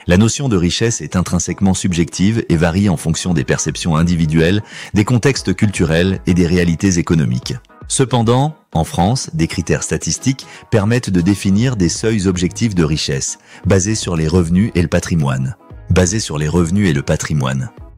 La notion de richesse est intrinsèquement subjective et varie en fonction des perceptions individuelles, des contextes culturels et des réalités économiques. Cependant, en France, des critères statistiques permettent de définir des seuils objectifs de richesse, basés sur les revenus et le patrimoine.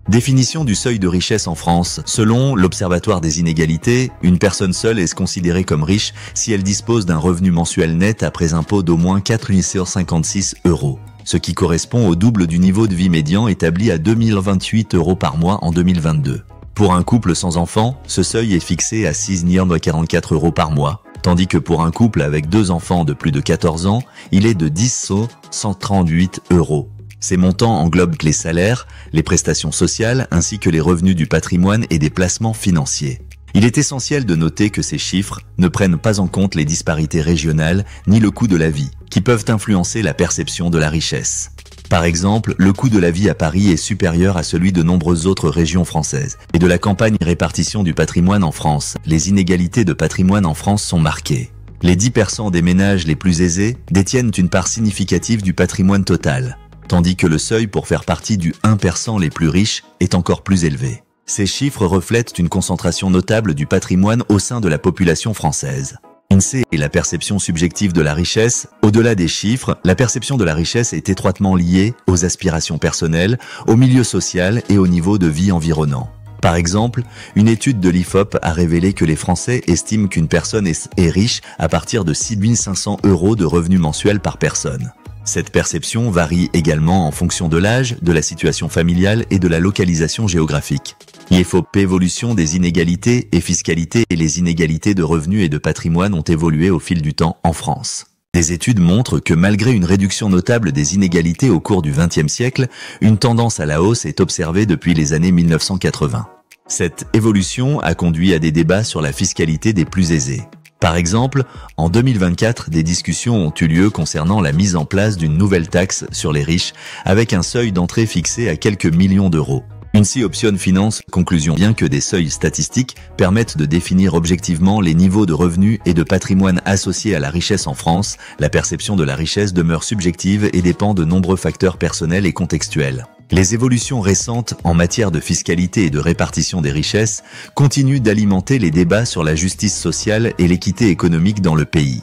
Définition du seuil de richesse en France. Selon l'Observatoire des inégalités, une personne seule est considérée comme riche si elle dispose d'un revenu mensuel net après impôt d'au moins 456 €, ce qui correspond au double du niveau de vie médian établi à 2028 € par mois en 2022. Pour un couple sans enfant, ce seuil est fixé à 644 € par mois, tandis que pour un couple avec 2 enfants de plus de 14 ans, il est de 10 138 €. Ces montants englobent les salaires, les prestations sociales ainsi que les revenus du patrimoine et des placements financiers. Il est essentiel de noter que ces chiffres ne prennent pas en compte les disparités régionales ni le coût de la vie, qui peuvent influencer la perception de la richesse. Par exemple, le coût de la vie à Paris est supérieur à celui de nombreuses autres régions françaises. Et de la campagne répartition du patrimoine en France, les inégalités de patrimoine en France sont marquées. Les 10% des ménages les plus aisés détiennent une part significative du patrimoine total, tandis que le seuil pour faire partie du 1% les plus riches est encore plus élevé. Ces chiffres reflètent une concentration notable du patrimoine au sein de la population française. INSEE et la perception subjective de la richesse. Au-delà des chiffres, la perception de la richesse est étroitement liée aux aspirations personnelles, au milieu social et au niveau de vie environnant. Par exemple, une étude de l'IFOP a révélé que les Français estiment qu'une personne est riche à partir de 6 500 € de revenus mensuels par personne. Cette perception varie également en fonction de l'âge, de la situation familiale et de la localisation géographique. IFOP, évolution des inégalités et fiscalité et les inégalités de revenus et de patrimoine ont évolué au fil du temps en France. Des études montrent que malgré une réduction notable des inégalités au cours du XXe siècle, une tendance à la hausse est observée depuis les années 1980. Cette évolution a conduit à des débats sur la fiscalité des plus aisés. Par exemple, en 2024, des discussions ont eu lieu concernant la mise en place d'une nouvelle taxe sur les riches, avec un seuil d'entrée fixé à quelques millions d'euros. INSEE Option Finance conclusion. Bien que des seuils statistiques permettent de définir objectivement les niveaux de revenus et de patrimoine associés à la richesse en France, la perception de la richesse demeure subjective et dépend de nombreux facteurs personnels et contextuels. Les évolutions récentes en matière de fiscalité et de répartition des richesses continuent d'alimenter les débats sur la justice sociale et l'équité économique dans le pays.